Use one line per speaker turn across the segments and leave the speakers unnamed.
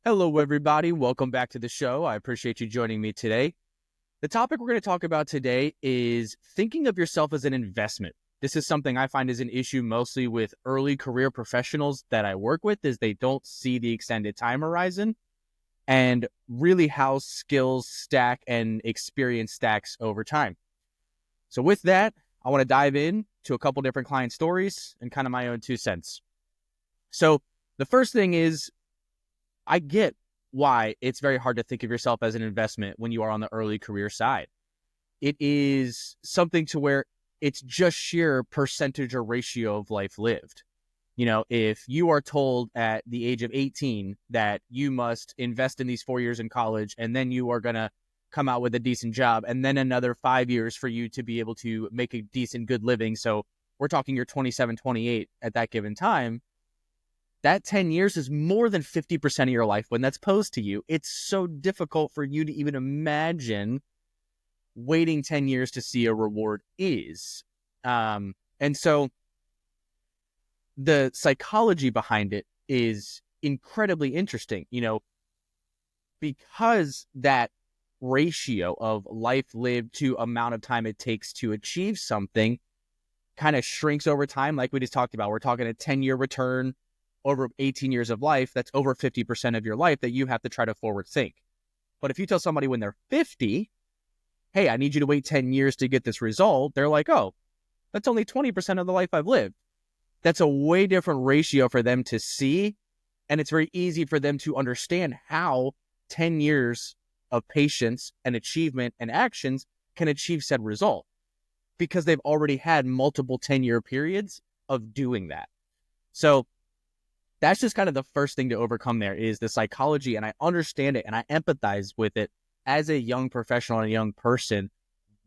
Hello, everybody. Welcome back to the show. I appreciate you joining me today. The topic we're going to talk about today is thinking of yourself as an investment. This is something I find is an issue mostly with early career professionals that I work with, is they don't see the extended time horizon and really how skills stack and experience stacks over time. So with that, I want to dive in to a couple different client stories and kind of my own 2 cents. So the first thing is, I get why it's very hard to think of yourself as an investment when you are on the early career side. It is something to where it's just sheer percentage or ratio of life lived. You know, if you are told at the age of 18 that you must invest in these 4 years in college and then you are going to come out with a decent job and then another 5 years for you to be able to make a decent, good living. So we're talking you're 27, 28 at that given time. That 10 years is more than 50% of your life when that's posed to you. It's so difficult for you to even imagine waiting 10 years to see a reward is. And so the psychology behind it is incredibly interesting, because that ratio of life lived to amount of time it takes to achieve something kind of shrinks over time. Like we just talked about, we're talking a 10-year return over 18 years of life. That's over 50% of your life that you have to try to forward think. But if you tell somebody when they're 50, hey, I need you to wait 10 years to get this result, they're like, oh, that's only 20% of the life I've lived. That's a way different ratio for them to see. And it's very easy for them to understand how 10 years of patience and achievement and actions can achieve said result, because they've already had multiple 10-year periods of doing that. So that's just kind of the first thing to overcome there is the psychology. And I understand it and I empathize with it as a young professional and a young person,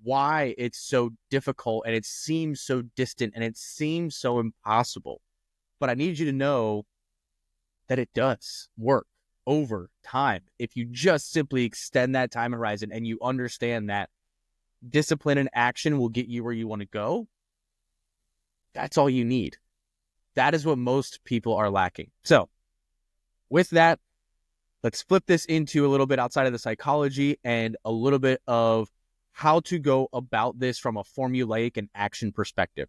why it's so difficult and it seems so distant and it seems so impossible. But I need you to know that it does work over time. If you just simply extend that time horizon and you understand that discipline and action will get you where you want to go, that's all you need. That is what most people are lacking. So with that, let's flip this into a little bit outside of the psychology and a little bit of how to go about this from a formulaic and action perspective.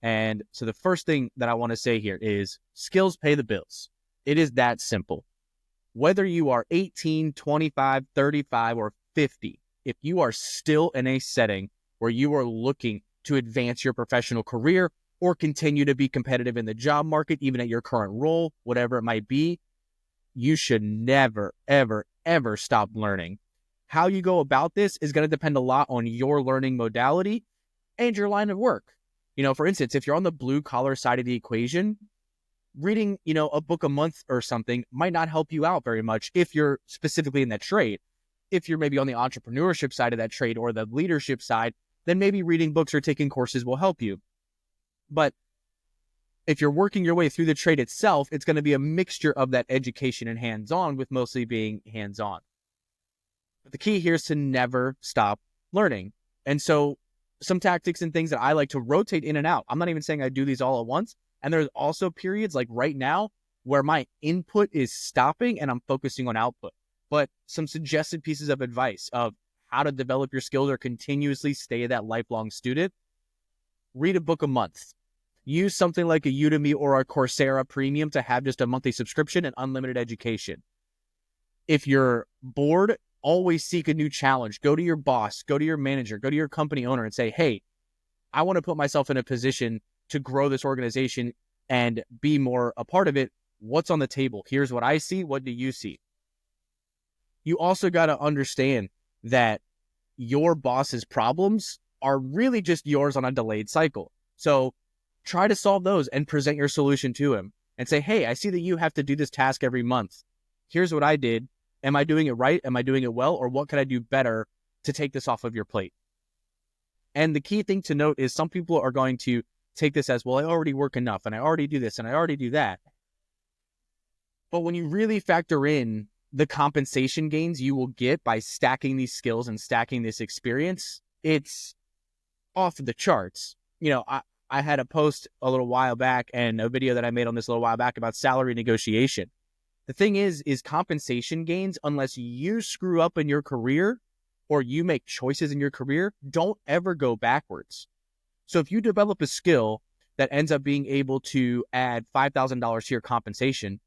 And so the first thing that I want to say here is skills pay the bills. It is that simple. Whether you are 18, 25, 35, or 50, if you are still in a setting where you are looking to advance your professional career or continue to be competitive in the job market, even at your current role, whatever it might be, you should never, ever, ever stop learning. How you go about this is going to depend a lot on your learning modality and your line of work. For instance, if you're on the blue collar side of the equation, reading, a book a month or something might not help you out very much if you're specifically in that trade. If you're maybe on the entrepreneurship side of that trade or the leadership side, then maybe reading books or taking courses will help you. But if you're working your way through the trade itself, it's going to be a mixture of that education and hands-on, with mostly being hands-on. But the key here is to never stop learning. And so some tactics and things that I like to rotate in and out. I'm not even saying I do these all at once. And there's also periods like right now where my input is stopping and I'm focusing on output. But some suggested pieces of advice of how to develop your skills or continuously stay that lifelong student. Read a book a month. Use something like a Udemy or a Coursera Premium to have just a monthly subscription and unlimited education. If you're bored, always seek a new challenge. Go to your boss, go to your manager, go to your company owner and say, hey, I want to put myself in a position to grow this organization and be more a part of it. What's on the table? Here's what I see. What do you see? You also got to understand that your boss's problems are really just yours on a delayed cycle. So try to solve those and present your solution to him and say, hey, I see that you have to do this task every month. Here's what I did. Am I doing it right? Am I doing it well? Or what can I do better to take this off of your plate? And the key thing to note is some people are going to take this as, well, I already work enough and I already do this and I already do that. But when you really factor in the compensation gains you will get by stacking these skills and stacking this experience, it's off the charts. I had a post a little while back and a video that I made on this a little while back about salary negotiation. The thing is compensation gains, unless you screw up in your career or you make choices in your career, don't ever go backwards. So if you develop a skill that ends up being able to add $5,000 to your compensation,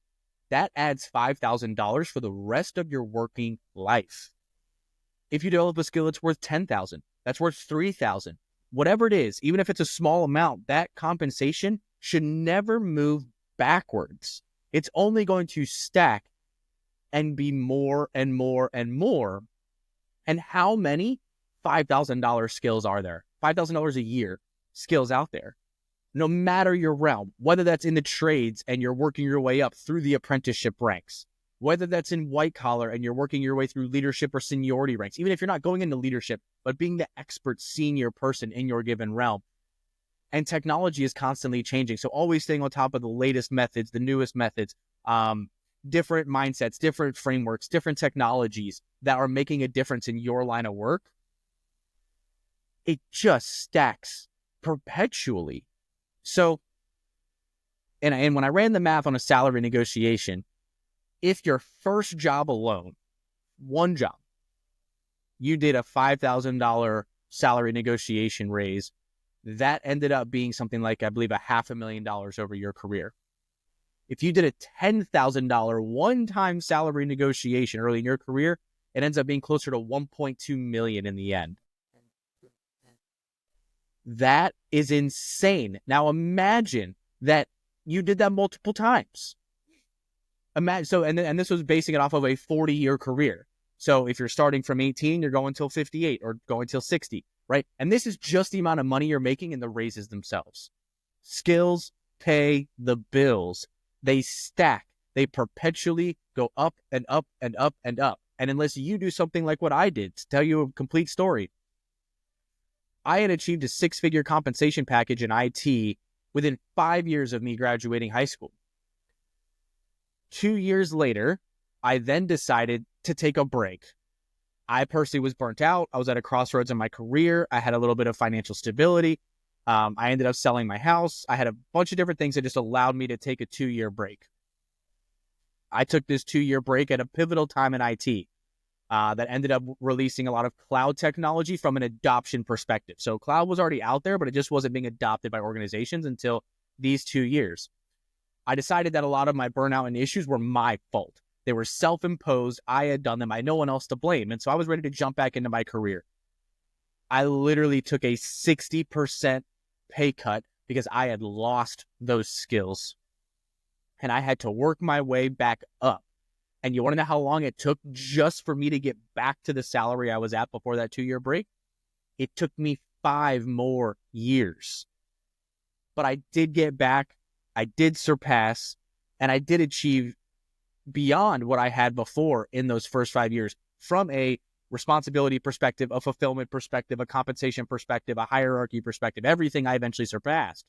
that adds $5,000 for the rest of your working life. If you develop a skill that's worth $10,000, that's worth $3,000, whatever it is, even if it's a small amount, that compensation should never move backwards. It's only going to stack and be more and more and more. And how many $5,000 skills are there? $5,000 a year skills out there. No matter your realm, whether that's in the trades and you're working your way up through the apprenticeship ranks, whether that's in white collar and you're working your way through leadership or seniority ranks, even if you're not going into leadership, but being the expert senior person in your given realm. And technology is constantly changing. So always staying on top of the latest methods, the newest methods, different mindsets, different frameworks, different technologies that are making a difference in your line of work. It just stacks perpetually. So, and when I ran the math on a salary negotiation, if your first job alone, one job, you did a $5,000 salary negotiation raise, that ended up being something like, I believe, $500,000 over your career. If you did a $10,000 one-time salary negotiation early in your career, it ends up being closer to $1.2 million in the end. That is insane. Now imagine that you did that multiple times. Imagine, so, and this was basing it off of a 40-year career. So if you're starting from 18, you're going till 58 or going till 60, right? And this is just the amount of money you're making in the raises themselves. Skills pay the bills. They stack. They perpetually go up and up and up and up. And unless you do something like what I did, to tell you a complete story, I had achieved a 6-figure compensation package in IT within 5 years of me graduating high school. 2 years later, I then decided to take a break. I personally was burnt out. I was at a crossroads in my career. I had a little bit of financial stability. I ended up selling my house. I had a bunch of different things that just allowed me to take a 2-year break. I took this 2-year break at a pivotal time in IT that ended up releasing a lot of cloud technology from an adoption perspective. So cloud was already out there, but it just wasn't being adopted by organizations until these 2 years. I decided that a lot of my burnout and issues were my fault. They were self-imposed. I had done them. I had no one else to blame. And so I was ready to jump back into my career. I literally took a 60% pay cut because I had lost those skills. And I had to work my way back up. And you want to know how long it took just for me to get back to the salary I was at before that 2-year break? It took me 5 more years. But I did get back. I did surpass. And I did achieve beyond what I had before in those first 5 years from a responsibility perspective, a fulfillment perspective, a compensation perspective, a hierarchy perspective, everything I eventually surpassed.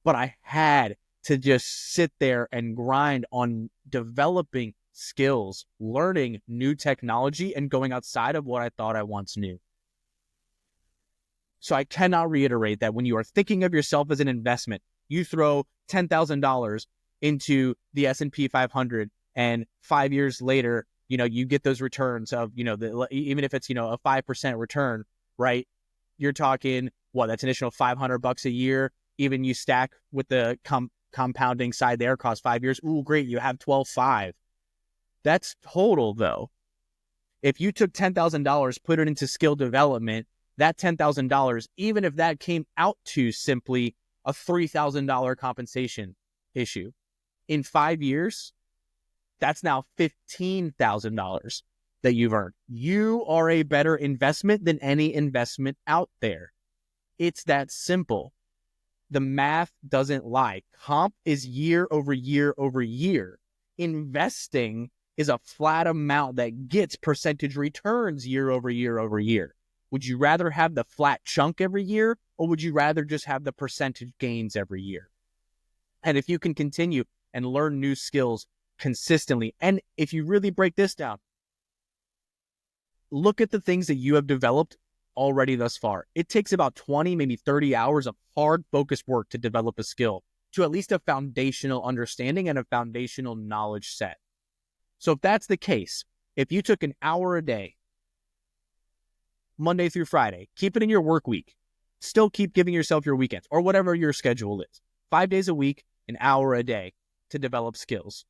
But I had to just sit there and grind on developing skills, learning new technology, and going outside of what I thought I once knew. So I cannot reiterate that when you are thinking of yourself as an investment, you throw $10,000 into the S&P 500 and 5 years later, you get those returns of, even if it's, a 5% return, right? You're talking, that's an additional $500 a year. Even you stack with the compounding side there across 5 years. Ooh, great. You have 12.5. That's total though. If you took $10,000, put it into skill development, that $10,000, even if that came out to simply a $3,000 compensation issue, in 5 years, that's now $15,000 that you've earned. You are a better investment than any investment out there. It's that simple. The math doesn't lie. Comp is year over year over year. Investing is a flat amount that gets percentage returns year over year over year. Would you rather have the flat chunk every year, or would you rather just have the percentage gains every year? And if you can continue and learn new skills consistently, and if you really break this down, look at the things that you have developed already thus far. It takes about 20, maybe 30 hours of hard focused work to develop a skill. to at least a foundational understanding and a foundational knowledge set. So if that's the case, if you took an hour a day, Monday through Friday, keep it in your work week, still keep giving yourself your weekends or whatever your schedule is, 5 days a week, an hour a day to develop skills.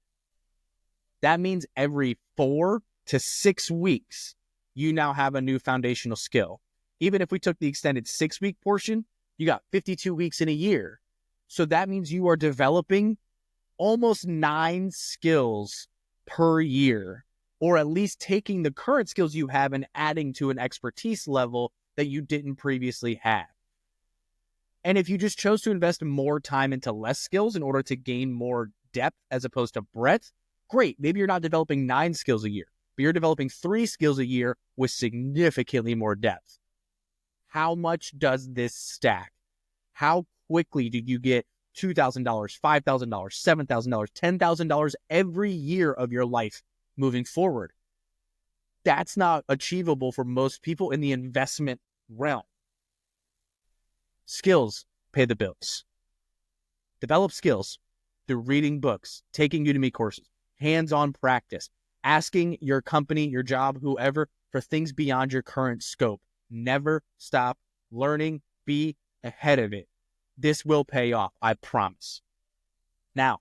That means every 4 to 6 weeks, you now have a new foundational skill. Even if we took the extended 6-week portion, you got 52 weeks in a year. So that means you are developing almost 9 skills per year, or at least taking the current skills you have and adding to an expertise level that you didn't previously have. And if you just chose to invest more time into less skills in order to gain more depth as opposed to breadth, great. Maybe you're not developing 9 skills a year, but you're developing 3 skills a year with significantly more depth. How much does this stack? How quickly do you get $2,000, $5,000, $7,000, $10,000 every year of your life moving forward? That's not achievable for most people in the investment realm. Skills pay the bills. Develop skills through reading books, taking Udemy courses, hands-on practice, asking your company, your job, whoever, for things beyond your current scope. Never stop learning. Be ahead of it. This will pay off, I promise. Now,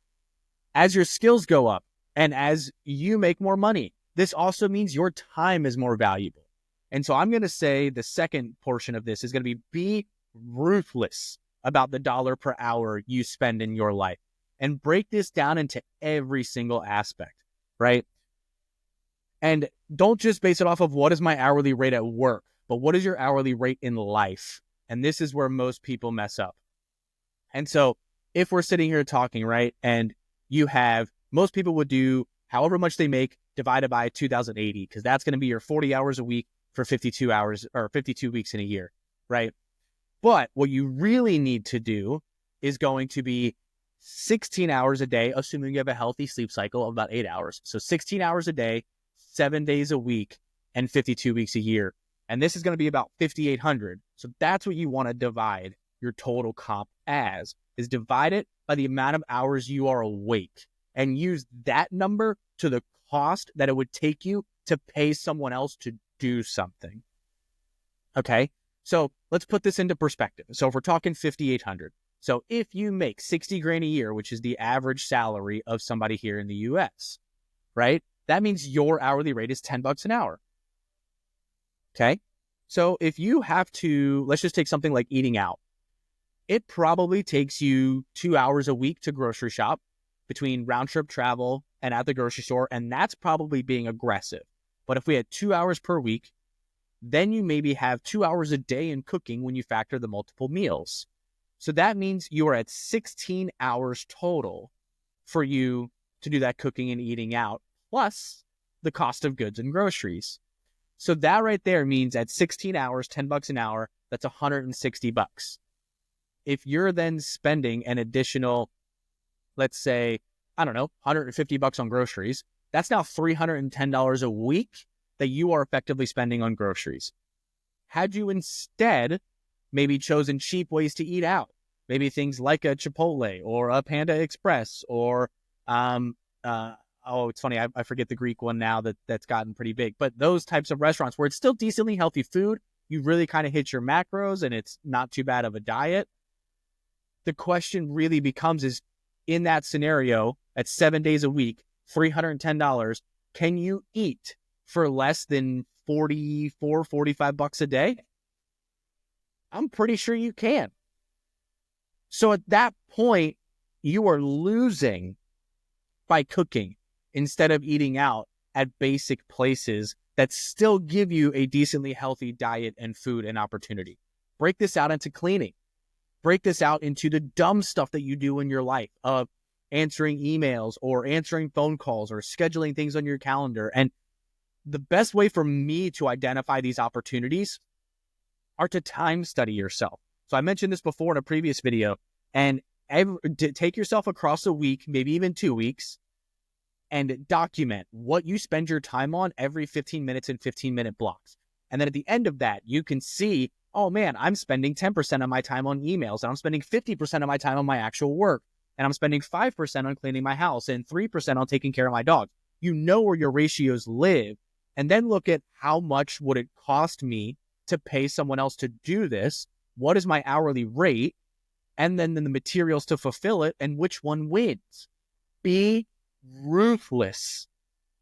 as your skills go up and as you make more money, this also means your time is more valuable. And so I'm going to say the second portion of this is going to be ruthless about the dollar per hour you spend in your life and break this down into every single aspect, right? And don't just base it off of what is my hourly rate at work, but what is your hourly rate in life? And this is where most people mess up. And so if we're sitting here talking, right, and you have, most people would do however much they make divided by 2,080, because that's going to be your 40 hours a week for 52 hours or 52 weeks in a year, right? But what you really need to do is going to be 16 hours a day, assuming you have a healthy sleep cycle of about 8 hours. So 16 hours a day, 7 days a week, and 52 weeks a year. And this is going to be about 5,800. So that's what you want to divide your total comp as, is divide it by the amount of hours you are awake and use that number to the cost that it would take you to pay someone else to do something. Okay, so let's put this into perspective. So if we're talking 5,800, so if you make 60 grand a year, which is the average salary of somebody here in the US, right? That means your hourly rate is $10 an hour. Okay, so if you have to, let's just take something like eating out. It probably takes you 2 hours a week to grocery shop between round trip travel and at the grocery store, and that's probably being aggressive. But if we had 2 hours per week, then you maybe have 2 hours a day in cooking when you factor the multiple meals. So that means you are at 16 hours total for you to do that cooking and eating out, plus the cost of goods and groceries. So that right there means at 16 hours, $10 an hour, that's $160. If you're then spending an additional, let's say, I don't know, $150 on groceries, that's now $310 a week that you are effectively spending on groceries. Had you instead maybe chosen cheap ways to eat out, maybe things like a Chipotle or a Panda Express or, it's funny, I forget the Greek one now that's gotten pretty big, but those types of restaurants where it's still decently healthy food, you really kind of hit your macros and it's not too bad of a diet. The question really becomes is, in that scenario, at 7 days a week, $310, can you eat for less than $45 a day? I'm pretty sure you can. So at that point, you are losing by cooking instead of eating out at basic places that still give you a decently healthy diet and food and opportunity. Break this out into cleaning. Break this out into the dumb stuff that you do in your life of answering emails or answering phone calls or scheduling things on your calendar. And the best way for me to identify these opportunities are to time study yourself. So I mentioned this before in a previous video, and take yourself across a week, maybe even 2 weeks, and document what you spend your time on every 15 minutes in 15-minute blocks. And then at the end of that, you can see, oh man, I'm spending 10% of my time on emails, and I'm spending 50% of my time on my actual work. and I'm spending 5% on cleaning my house and 3% on taking care of my dog. You know where your ratios live, and then look at how much would it cost me to pay someone else to do this? What is my hourly rate? And then the materials to fulfill it, and which one wins. Be ruthless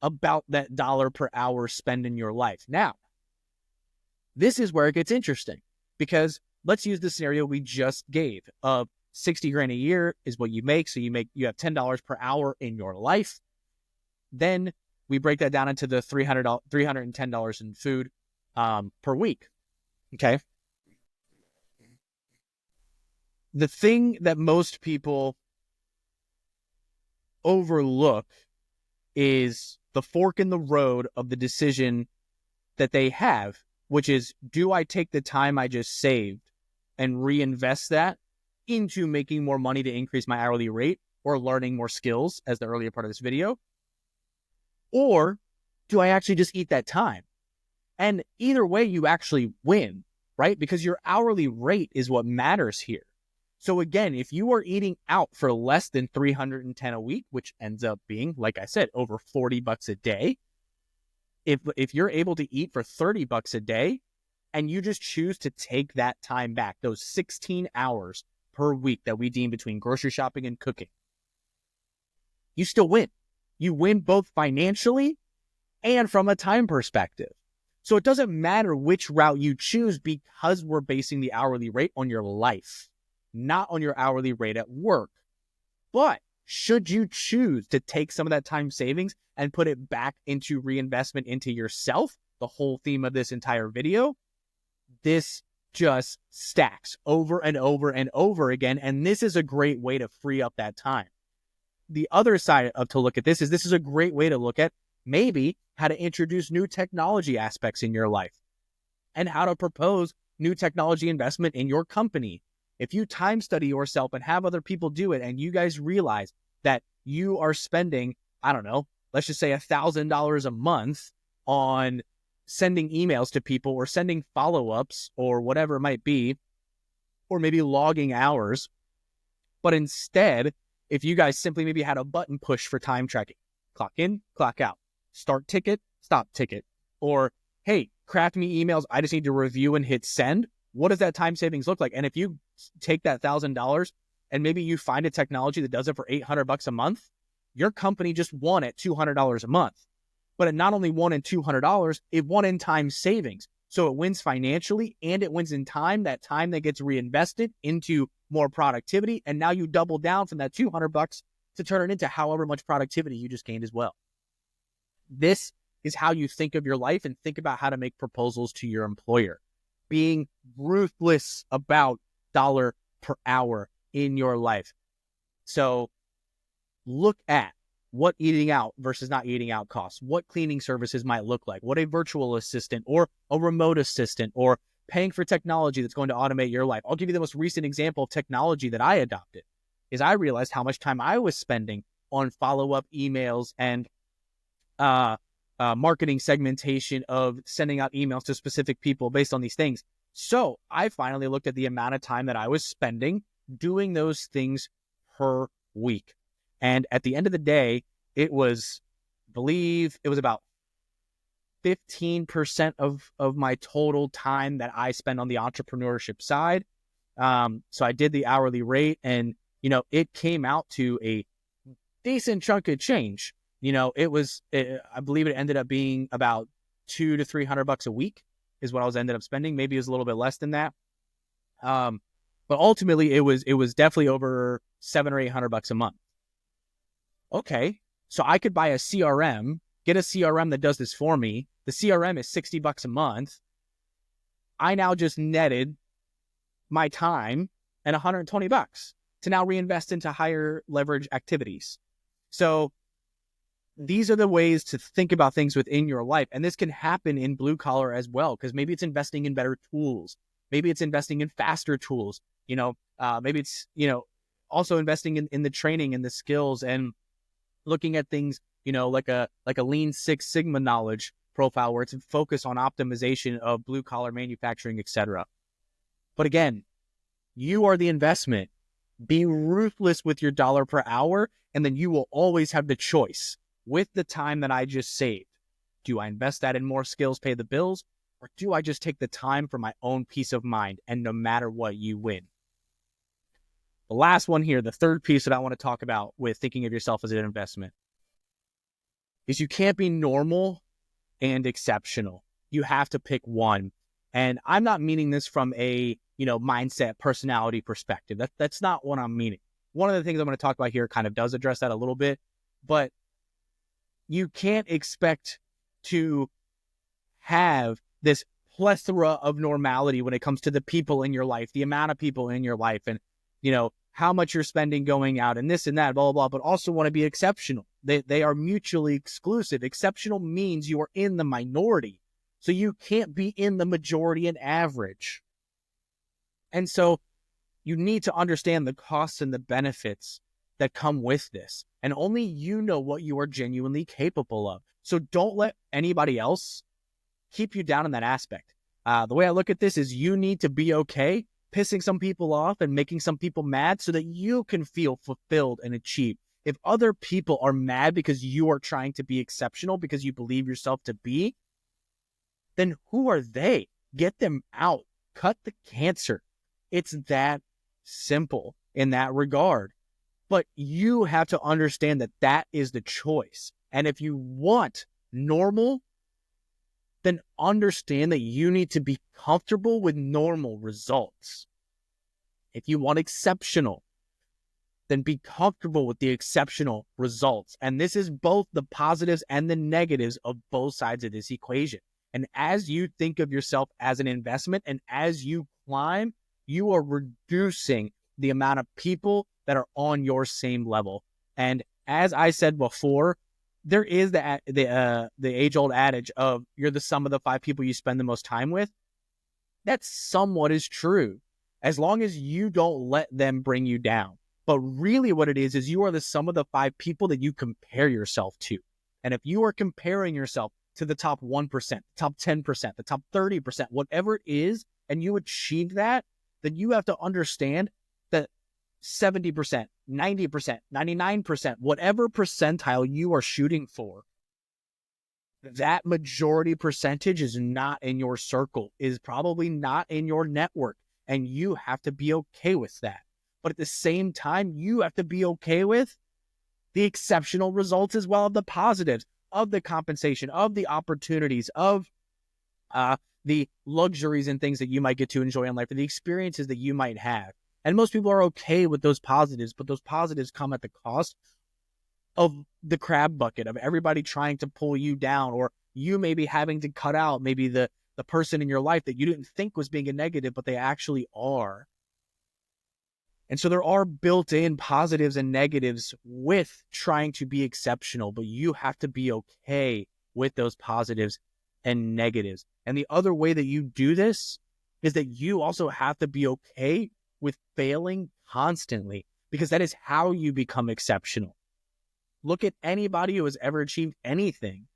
about that dollar per hour spend in your life. Now, this is where it gets interesting, because let's use the scenario we just gave of 60 grand a year is what you make. So you have $10 per hour in your life. Then we break that down into the $310 in food per week. Okay. The thing that most people overlook is the fork in the road of the decision that they have, which is, do I take the time I just saved and reinvest that into making more money to increase my hourly rate or learning more skills, as the earlier part of this video? Or do I actually just eat that time? And either way, you actually win, right? Because your hourly rate is what matters here. So again, if you are eating out for less than $310 a week, which ends up being, like I said, over $40 a day, if you're able to eat for $30 a day and you just choose to take that time back, those 16 hours per week that we deem between grocery shopping and cooking, you still win. You win both financially and from a time perspective. So it doesn't matter which route you choose, because we're basing the hourly rate on your life, not on your hourly rate at work. But should you choose to take some of that time savings and put it back into reinvestment into yourself, the whole theme of this entire video, this just stacks over and over and over again. And this is a great way to free up that time. The other side of to look at this is a great way to look at maybe how to introduce new technology aspects in your life and how to propose new technology investment in your company. If you time study yourself and have other people do it, and you guys realize that you are spending, I don't know, let's just say $1,000 a month on sending emails to people or sending follow-ups or whatever it might be, or maybe logging hours. But instead, if you guys simply maybe had a button push for time tracking, clock in, clock out, start ticket, stop ticket, or, hey, craft me emails, I just need to review and hit send. What does that time savings look like? And if you take that $1,000 and maybe you find a technology that does it for $800 a month, your company just won at $200 a month. But it not only won in $200, it won in time savings. So it wins financially and it wins in time, that time that gets reinvested into more productivity. And now you double down from that $200 to turn it into however much productivity you just gained as well. This is how you think of your life and think about how to make proposals to your employer. Being ruthless about dollar per hour in your life. So look at what eating out versus not eating out costs, what cleaning services might look like, what a virtual assistant or a remote assistant, or paying for technology that's going to automate your life. I'll give you the most recent example of technology that I adopted. Is I realized how much time I was spending on follow-up emails and marketing segmentation of sending out emails to specific people based on these things. So I finally looked at the amount of time that I was spending doing those things per week. And at the end of the day, it was, I believe it was about 15% of my total time that I spend on the entrepreneurship side. So I did the hourly rate, and, it came out to a decent chunk of change. I believe it ended up being about $200 to $300 a week is what I was ended up spending. Maybe it was a little bit less than that. But ultimately it was definitely over $700 or $800 a month. Okay. So I could buy a CRM, get a CRM that does this for me. The CRM is $60 a month. I now just netted my time and $120 to now reinvest into higher leverage activities. So these are the ways to think about things within your life. And this can happen in blue collar as well, because maybe it's investing in better tools. Maybe it's investing in faster tools. Maybe it's, also investing in the training and the skills and looking at things, like a Lean Six Sigma knowledge profile where it's focused on optimization of blue collar manufacturing, etc. But again, you are the investment. Be ruthless with your dollar per hour, and then you will always have the choice with the time that I just saved. Do I invest that in more skills, pay the bills, or do I just take the time for my own peace of mind? And no matter what, you win. The last one here, the third piece that I want to talk about with thinking of yourself as an investment, is you can't be normal and exceptional. You have to pick one. And I'm not meaning this from a, mindset, personality perspective. That's not what I'm meaning. One of the things I'm going to talk about here kind of does address that a little bit, but you can't expect to have this plethora of normality when it comes to the people in your life, the amount of people in your life, and, how much you're spending going out and this and that, blah, blah, blah, but also want to be exceptional. They are mutually exclusive. Exceptional means you are in the minority. So you can't be in the majority and average. And so you need to understand the costs and the benefits that come with this. And only you know what you are genuinely capable of. So don't let anybody else keep you down in that aspect. The way I look at this is you need to be okay pissing some people off and making some people mad so that you can feel fulfilled and achieved. If other people are mad because you are trying to be exceptional because you believe yourself to be, then who are they? Get them out. Cut the cancer. It's that simple in that regard. But you have to understand that that is the choice. And if you want normal, then understand that you need to be comfortable with normal results. If you want exceptional, then be comfortable with the exceptional results. And this is both the positives and the negatives of both sides of this equation. And as you think of yourself as an investment and as you climb, you are reducing the amount of people that are on your same level. And as I said before, there is the age-old adage of you're the sum of the 5 people you spend the most time with. That somewhat is true, as long as you don't let them bring you down. But really what it is you are the sum of the 5 people that you compare yourself to. And if you are comparing yourself to the top 1%, top 10%, the top 30%, whatever it is, and you achieve that, then you have to understand that 70%, 90%, 99%, whatever percentile you are shooting for, that majority percentage is not in your circle, is probably not in your network, and you have to be okay with that. But at the same time, you have to be okay with the exceptional results as well, of the positives, of the compensation, of the opportunities, of the luxuries and things that you might get to enjoy in life, or the experiences that you might have. And most people are okay with those positives, but those positives come at the cost of the crab bucket, of everybody trying to pull you down, or you maybe having to cut out maybe the person in your life that you didn't think was being a negative, but they actually are. And so there are built-in positives and negatives with trying to be exceptional, but you have to be okay with those positives and negatives. And the other way that you do this is that you also have to be okay with failing constantly, because that is how you become exceptional. Look at anybody who has ever achieved anything.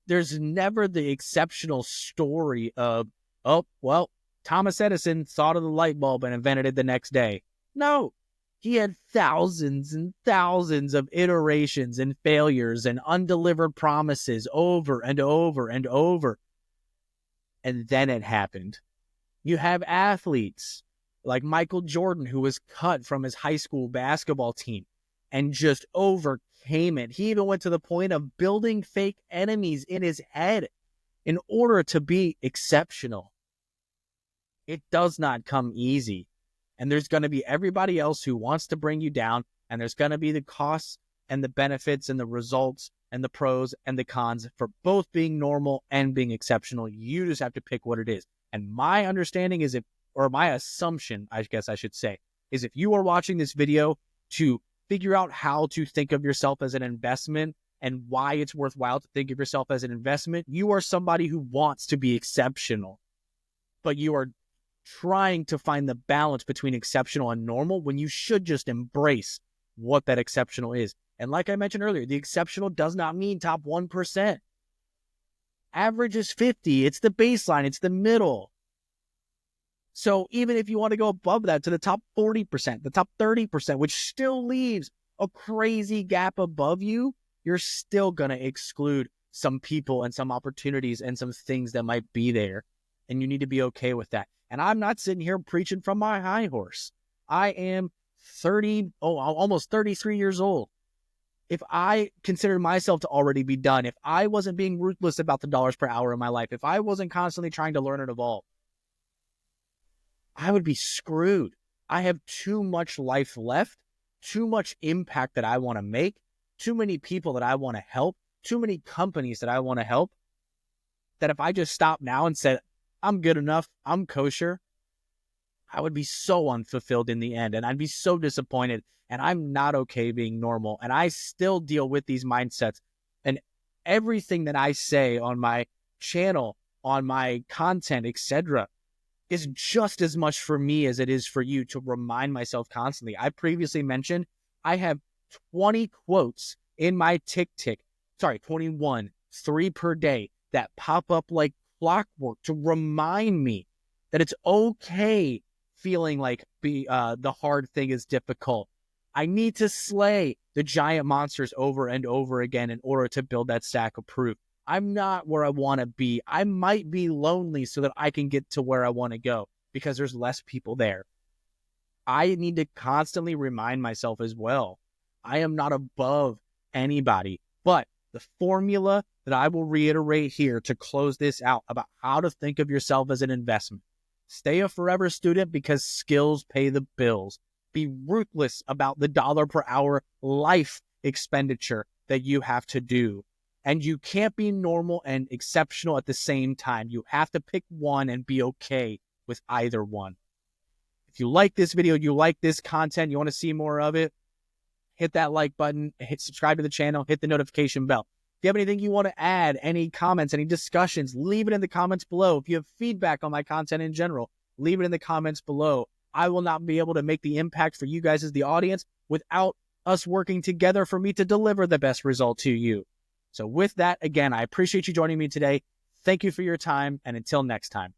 There's never the exceptional story of, oh, well, Thomas Edison thought of the light bulb and invented it the next day. No, he had thousands and thousands of iterations and failures and undelivered promises over and over and over. And then it happened. You have athletes like Michael Jordan, who was cut from his high school basketball team and just overcame it. He even went to the point of building fake enemies in his head in order to be exceptional. It does not come easy. And there's going to be everybody else who wants to bring you down, and there's going to be the costs and the benefits and the results and the pros and the cons for both being normal and being exceptional. You just have to pick what it is. And my understanding is my assumption, I guess I should say, is if you are watching this video to figure out how to think of yourself as an investment and why it's worthwhile to think of yourself as an investment, you are somebody who wants to be exceptional, but you are trying to find the balance between exceptional and normal when you should just embrace what that exceptional is. And like I mentioned earlier, the exceptional does not mean top 1%. Average is 50. It's the baseline. It's the middle. So even if you want to go above that to the top 40%, the top 30%, which still leaves a crazy gap above you, you're still going to exclude some people and some opportunities and some things that might be there. And you need to be okay with that. And I'm not sitting here preaching from my high horse. I am almost 33 years old. If I considered myself to already be done, if I wasn't being ruthless about the dollars per hour in my life, if I wasn't constantly trying to learn and evolve, I would be screwed. I have too much life left, too much impact that I want to make, too many people that I want to help, too many companies that I want to help, that if I just stopped now and said, I'm good enough, I'm kosher, I would be so unfulfilled in the end, and I'd be so disappointed, and I'm not okay being normal, and I still deal with these mindsets, and everything that I say on my channel, on my content, etc., is just as much for me as it is for you to remind myself constantly. I previously mentioned I have 20 quotes in my tick, 21, 3 per day that pop up like clockwork to remind me that it's okay feeling like the hard thing is difficult. I need to slay the giant monsters over and over again in order to build that stack of proof. I'm not where I want to be. I might be lonely so that I can get to where I want to go because there's less people there. I need to constantly remind myself as well. I am not above anybody, but the formula that I will reiterate here to close this out about how to think of yourself as an investment. Stay a forever student because skills pay the bills. Be ruthless about the dollar per hour life expenditure that you have to do. And you can't be normal and exceptional at the same time. You have to pick one and be okay with either one. If you like this video, you like this content, you want to see more of it, hit that like button, hit subscribe to the channel, hit the notification bell. If you have anything you want to add, any comments, any discussions, leave it in the comments below. If you have feedback on my content in general, leave it in the comments below. I will not be able to make the impact for you guys as the audience without us working together for me to deliver the best result to you. So with that, again, I appreciate you joining me today. Thank you for your time, and until next time.